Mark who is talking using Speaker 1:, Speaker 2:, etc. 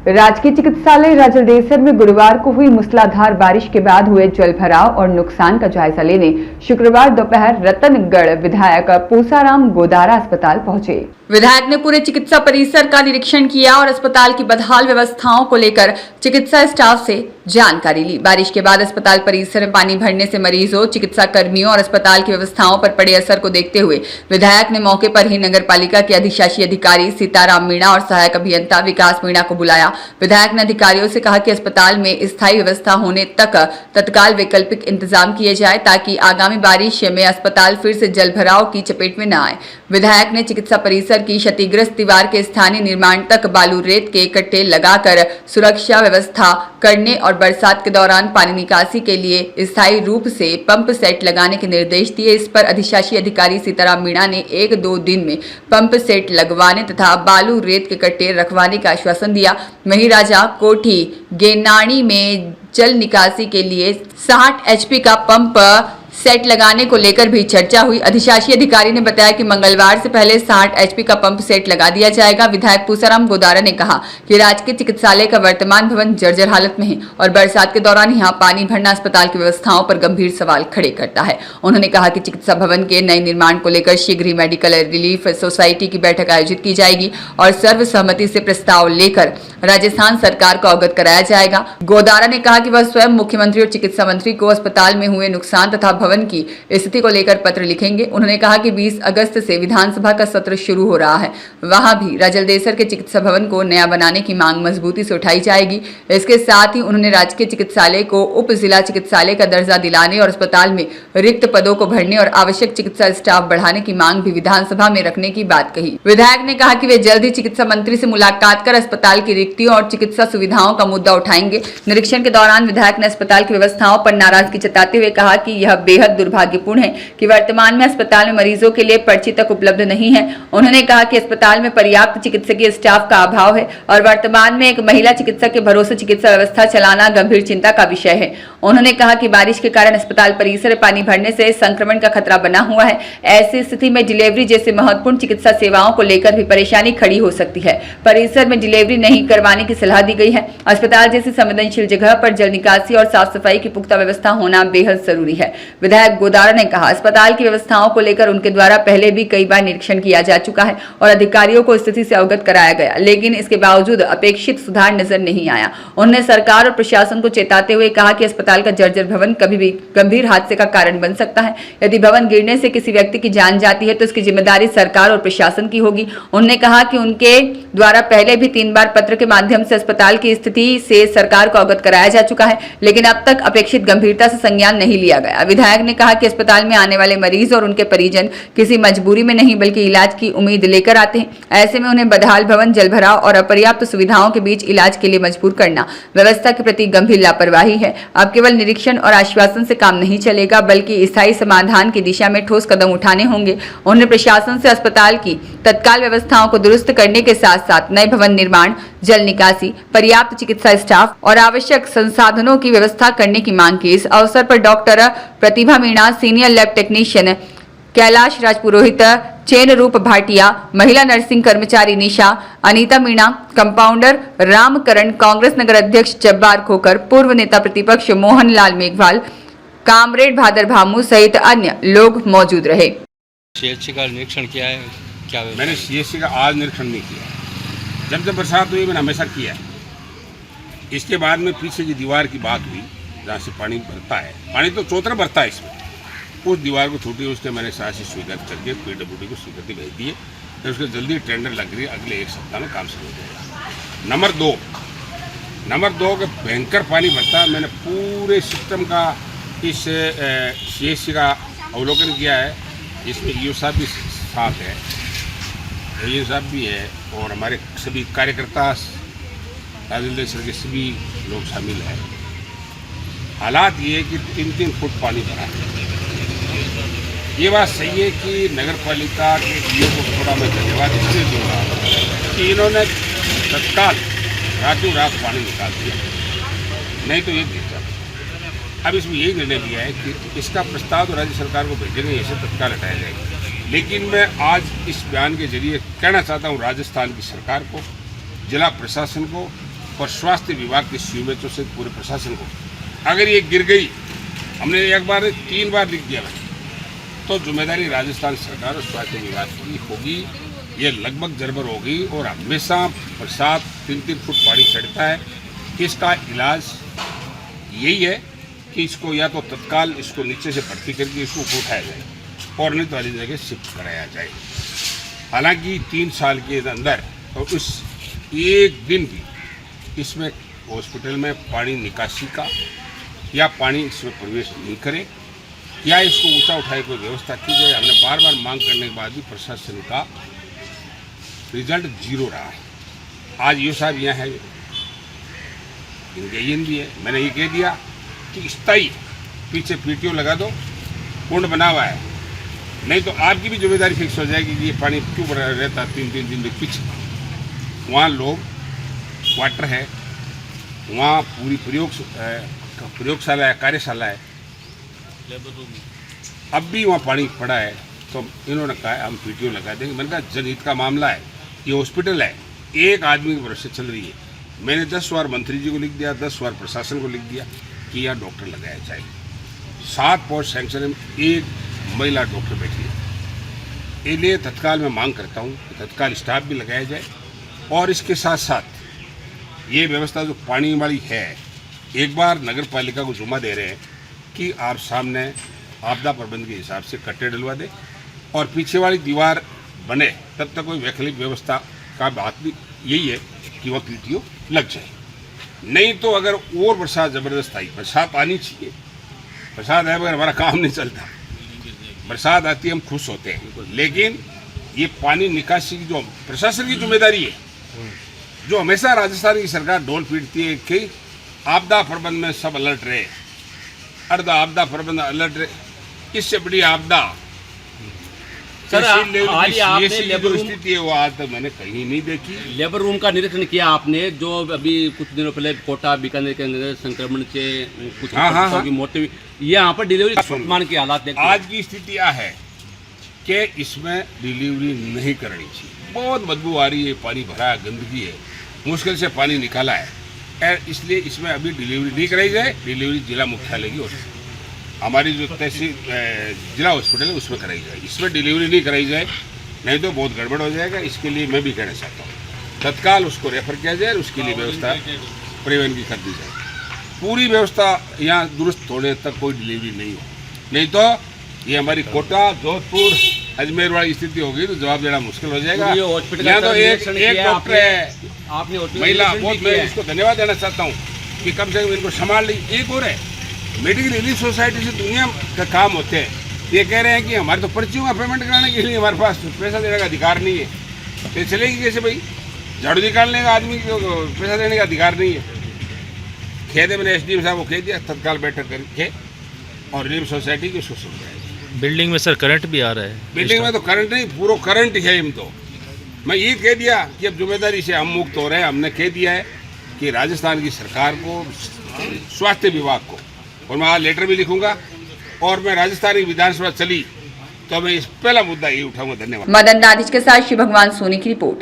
Speaker 1: राजकीय चिकित्सालय राजलदेसर में गुरुवार को हुई मूसलाधार बारिश के बाद हुए जल भराव और नुकसान का जायजा लेने शुक्रवार दोपहर रतनगढ़ विधायक पूसाराम गोदारा अस्पताल पहुंचे। विधायक ने पूरे चिकित्सा परिसर का निरीक्षण किया और अस्पताल की बदहाल व्यवस्थाओं को लेकर चिकित्सा स्टाफ से जानकारी ली। बारिश के बाद अस्पताल परिसर में पानी भरने से मरीजों, चिकित्सा कर्मियों और अस्पताल की व्यवस्थाओं पर पड़े असर को देखते हुए विधायक ने मौके पर ही नगर पालिका के अधिशासी अधिकारी सीताराम मीणा और सहायक अभियंता विकास मीणा को बुलाया। विधायक ने अधिकारियों से कहा कि अस्पताल में स्थायी व्यवस्था होने तक तत्काल वैकल्पिक इंतजाम किए जाए ताकि आगामी बारिश में अस्पताल फिर से जल भराव की चपेट में न आए। विधायक ने चिकित्सा परिसर की क्षतिग्रस्त दीवार के स्थानीय निर्माण तक बालू रेत के कट्टे लगाकर सुरक्षा व्यवस्था करने और बरसात के दौरान पानी निकासी के लिए स्थायी रूप से पंप सेट लगाने के निर्देश दिए। इस पर अधिशासी अधिकारी सीताराम मीणा ने 1-2 दिन में पंप सेट लगवाने तथा बालू रेत के कट्टे रखवाने का आश्वासन दिया। वहीं राजा कोठी गेनानी में जल निकासी के लिए 60 HP का पंप सेट लगाने को लेकर भी चर्चा हुई। अधिशासी अधिकारी ने बताया कि मंगलवार से पहले 60 HP का पंप सेट लगा दिया जाएगा। विधायक पूसाराम गोदारा ने कहा कि राजकीय चिकित्सालय का वर्तमान भवन जर्जर हालत में है और बरसात के दौरान यहां पानी भरना अस्पताल की व्यवस्थाओं पर गंभीर सवाल खड़े करता है। उन्होंने कहा कि चिकित्सा भवन के नए निर्माण को लेकर शीघ्र ही मेडिकल रिलीफ सोसाइटी की बैठक आयोजित की जाएगी और सर्वसम्मति से प्रस्ताव लेकर राजस्थान सरकार को अवगत कराया जाएगा। गोदारा ने कहा कि वह स्वयं मुख्यमंत्री और चिकित्सा मंत्री को अस्पताल में हुए नुकसान तथा भवन की स्थिति को लेकर पत्र लिखेंगे। उन्होंने कहा कि 20 अगस्त से विधानसभा का सत्र शुरू हो रहा है, वहां भी राजलदेसर के चिकित्सा भवन को नया बनाने की मांग मजबूती से उठाई जाएगी। इसके साथ ही उन्होंने राजकीय चिकित्सालय को उप जिला चिकित्सालय का दर्जा दिलाने और अस्पताल में रिक्त पदों को भरने और आवश्यक चिकित्सा स्टाफ बढ़ाने की मांग भी विधानसभा में रखने की बात कही। विधायक ने कहा कि वे जल्द ही चिकित्सा मंत्री से मुलाकात कर अस्पताल की रिक्तियों और चिकित्सा सुविधाओं का मुद्दा उठाएंगे। निरीक्षण के दौरान विधायक ने अस्पताल की व्यवस्थाओं पर नाराजगी जताते हुए कहा कि यह बेहद दुर्भाग्यपूर्ण है कि वर्तमान में अस्पताल में मरीजों के लिए पर्ची तक उपलब्ध नहीं है। उन्होंने कहा कि अस्पताल में पर्याप्त चिकित्सकीय स्टाफ का अभाव है और वर्तमान में एक महिला चिकित्सक के भरोसे चिकित्सा व्यवस्था चलाना गंभीर चिंता का विषय है। उन्होंने कहा कि बारिश के कारण अस्पताल परिसर में पानी भरने से संक्रमण का खतरा बना हुआ है। ऐसी स्थिति में डिलीवरी जैसे महत्वपूर्ण चिकित्सा सेवाओं को लेकर भी परेशानी खड़ी हो सकती है। परिसर में डिलीवरी नहीं करवाने की सलाह दी गई है। अस्पताल जैसी संवेदनशील जगह पर जल निकासी और साफ सफाई की पुख्ता व्यवस्था होना बेहद जरूरी है। विधायक गोदारा ने कहा अस्पताल की व्यवस्थाओं को लेकर उनके द्वारा पहले भी कई बार निरीक्षण किया जा चुका है और अधिकारियों को स्थिति से अवगत कराया गया, लेकिन इसके बावजूद अपेक्षित सुधार नजर नहीं आया। उन्होंने सरकार और प्रशासन को चेताते हुए कहा कि अस्पताल का जर्जर भवन कभी भी गंभीर हादसे का कारण बन सकता है। यदि भवन गिरने से किसी व्यक्ति की जान जाती है तो इसकी जिम्मेदारी सरकार और प्रशासन की होगी। उन्होंने कहा कि उनके द्वारा पहले भी 3 बार पत्र के माध्यम से अस्पताल की स्थिति से सरकार को अवगत कराया जा चुका है, लेकिन अब तक अपेक्षित गंभीरता से संज्ञान नहीं लिया गया। विधायक ने कहा कि अस्पताल में आने वाले मरीज और उनके परिजन किसी मजबूरी में नहीं बल्कि इलाज की उम्मीद लेकर आते हैं। ऐसे में उन्हें बदहाल भवन, जलभराव और अपर्याप्त सुविधाओं के बीच इलाज के लिए मजबूर करना व्यवस्था के प्रति गंभीर लापरवाही है। अब केवल निरीक्षण और आश्वासन से काम नहीं चलेगा बल्कि स्थायी समाधान की दिशा में ठोस कदम उठाने होंगे। उन्होंने प्रशासन से अस्पताल की तत्काल व्यवस्थाओं को दुरुस्त करने के साथ साथ नए भवन निर्माण, जल निकासी, पर्याप्त चिकित्सा स्टाफ और आवश्यक संसाधनों की व्यवस्था करने की मांग की। इस अवसर पर doctor Pratibha Meena, senior lab technician Kailash Rajpurohit, Chain Roop Bhatia, महिला नर्सिंग कर्मचारी निशा, अनीता मीणा, कंपाउंडर रामकरण, कांग्रेस नगर अध्यक्ष जब्बार खोकर, पूर्व नेता प्रतिपक्ष मोहन लाल मेघवाल, कामरेड भादर भामू सहित अन्य लोग मौजूद रहे।
Speaker 2: सीएचसी का निरीक्षण किया है क्या?
Speaker 3: मैंने सीएचसी का आज निरीक्षण नहीं किया। जब बरसात हुई मैंने हमेशा किया है। इसके बाद में पीछे की दीवार की बात हुई जहाँ से पानी भरता है, पानी तो चौतरा भरता है इसमें, उस दीवार को छूटी उसके मैंने साहसी स्वीकृत करके PWD को स्वीकृति भेज दी है। तो उसके जल्दी टेंडर लग रही है, अगले 1 सप्ताह में काम शुरू हो जाएगा। नंबर 2 के भयंकर पानी भरता है। मैंने पूरे सिस्टम का इस CHC का अवलोकन किया है। इसमें EO साहब भी साथ है, AO साहब भी है और हमारे सभी कार्यकर्ता राजलदेसर के सभी लोग शामिल हैं। हालात ये है कि 3-3 फुट पानी भरा है। ये बात सही है कि नगर पालिका के DO को थोड़ा मैं धन्यवाद इसलिए दूंगा कि इन्होंने तत्काल रातों रात पानी निकाल दिया, नहीं तो ये गिर जाता। अब इसमें यही निर्णय लिया है कि इसका प्रस्ताव तो राज्य सरकार को भेजेंगे, इसे तत्काल हटाया जाएगा। लेकिन मैं आज इस बयान के जरिए कहना चाहता हूँ राजस्थान की सरकार को, जिला प्रशासन को और स्वास्थ्य विभाग के सीएमएचओ से पूरे प्रशासन को, अगर ये गिर गई, हमने एक बार 3 बार लिख दिया है, तो जिम्मेदारी राजस्थान सरकार और स्वास्थ्य विभाग की होगी। ये लगभग जरबर होगी और हमेशा बरसात 3-3 फुट पानी चढ़ता है। इसका इलाज यही है कि इसको या तो तत्काल इसको नीचे से भर्ती करके इसको उठाया जाए और अन्य वाली जगह शिफ्ट कराया जाए। हालांकि 3 साल के अंदर और उस एक दिन भी इसमें हॉस्पिटल में पानी निकासी का या पानी इसमें प्रवेश नहीं करे या इसको ऊंचा उठाए कोई व्यवस्था की जाए। हमने बार बार मांग करने के बाद भी प्रशासन का रिजल्ट 0 रहा है। आज ये साहब यहाँ है, इनके भी है, मैंने ये कह दिया कि स्थायी पीछे पीटीओ लगा दो, कुंड बना हुआ है, नहीं तो आपकी भी जिम्मेदारी फिक्स हो जाएगी कि ये पानी क्यों बना रहता 3-3 दिन में पीछे। वहाँ लोग क्वार्टर है, वहाँ पूरी प्रयोगशाला है, कार्यशाला है, अब भी वहाँ पानी पड़ा है। तो इन्होंने कहा हम पीटीओ लगा देंगे। मैंने कहा जनहित का मामला है, ये हॉस्पिटल है, एक आदमी की भरोसे चल रही है। मैंने 10 बार मंत्री जी को लिख दिया, 10 बार प्रशासन को लिख दिया कि यहाँ डॉक्टर लगाया जाए। 7 पोस्ट सैंक्शन में 1 महिला डॉक्टर बैठी है। इसलिए तत्काल मैं मांग करता हूँ कि तत्काल स्टाफ भी लगाया जाए और इसके साथ साथ ये व्यवस्था जो पानी वाली है, एक बार नगर पालिका को जुम्मा दे रहे हैं कि आप सामने आपदा प्रबंध के हिसाब से कट्टे डलवा दें और पीछे वाली दीवार बने तब तक कोई वैकल्पिक व्यवस्था का बात भी यही है कि वह पीटीओ लग जाए। नहीं तो अगर और बरसात ज़बरदस्त आई, बरसात आनी चाहिए, बरसात आए बगैर हमारा काम नहीं चलता। बरसात आती है हम खुश होते हैं, लेकिन ये पानी निकासी की जो प्रशासन की जिम्मेदारी है, जो हमेशा राजस्थान की सरकार ढोल पीटती है कि आपदा प्रबंध में सब अलर्ट रहे, अर्ध आपदा प्रबंध अलर्ट रहे, इससे बड़ी आपदा
Speaker 4: सर आज आपने लेबर रूम
Speaker 3: स्थिति है वो आज तक मैंने कहीं नहीं देखी।
Speaker 4: लेबर रूम का निरीक्षण किया आपने, जो अभी कुछ दिनों पहले कोटा बीकानेर के अंदर संक्रमण से कुछ की मौतें हुई, यहाँ पर डिलीवरी वर्तमान के हालात देखते
Speaker 3: आज की स्थिति यह है कि इसमें डिलीवरी नहीं करनी चाहिए। बहुत बदबू आ रही है, पानी भरा है, गंदगी है, मुश्किल से पानी निकाला है, और इसलिए इसमें अभी डिलीवरी नहीं कराई जाए। डिलीवरी जिला मुख्यालय की ओर से हमारी जो तहसील जिला हॉस्पिटल है उसमें कराई जाए, इसमें डिलीवरी नहीं कराई जाए, नहीं तो बहुत गड़बड़ हो जाएगा। इसके लिए मैं भी कहना चाहता हूँ तत्काल उसको रेफर किया जाए और उसके लिए व्यवस्था परिवहन की कर दी जाए। पूरी व्यवस्था यहाँ दुरुस्त होने तक कोई डिलीवरी नहीं हो, नहीं तो ये हमारी कोटा, जोधपुर, अजमेर वाली स्थिति होगी तो जवाब देना मुश्किल हो जाएगा। यहाँ तो एक डॉक्टर है,
Speaker 4: आपने
Speaker 3: महिला, बहुत मैं इसको धन्यवाद देना चाहता हूँ कि कम से कम इनको संभाल ली। एक और है, मेडिकल रिलीफ सोसाइटी से दुनिया का काम होते हैं, ये कह रहे हैं कि हमारे तो पर्चियों का पेमेंट कराने के लिए हमारे पास पैसा देने का अधिकार नहीं है, तो चलेगी कैसे भाई? झाड़ू निकालने का आदमी को पैसा देने का अधिकार नहीं है। खेद है, मैंने SDM साहब को कह दिया तत्काल बैठक करके और रिलीफ सोसाइटी की उसको सुन।
Speaker 5: बिल्डिंग में सर करंट भी आ रहा है।
Speaker 3: बिल्डिंग में तो करंट नहीं, पूरा करंट है। हम तो मैं ये कह दिया कि अब जिम्मेदारी से हम मुक्त हो रहे हैं। हमने कह दिया है कि राजस्थान की सरकार को, स्वास्थ्य विभाग को, और मैं आज लेटर भी लिखूंगा, और मैं राजस्थान की विधानसभा चली तो मैं इस पहला मुद्दा ये उठाऊंगा। धन्यवाद।
Speaker 1: मदन नादिज के साथ शिव भगवान सोनी की रिपोर्ट।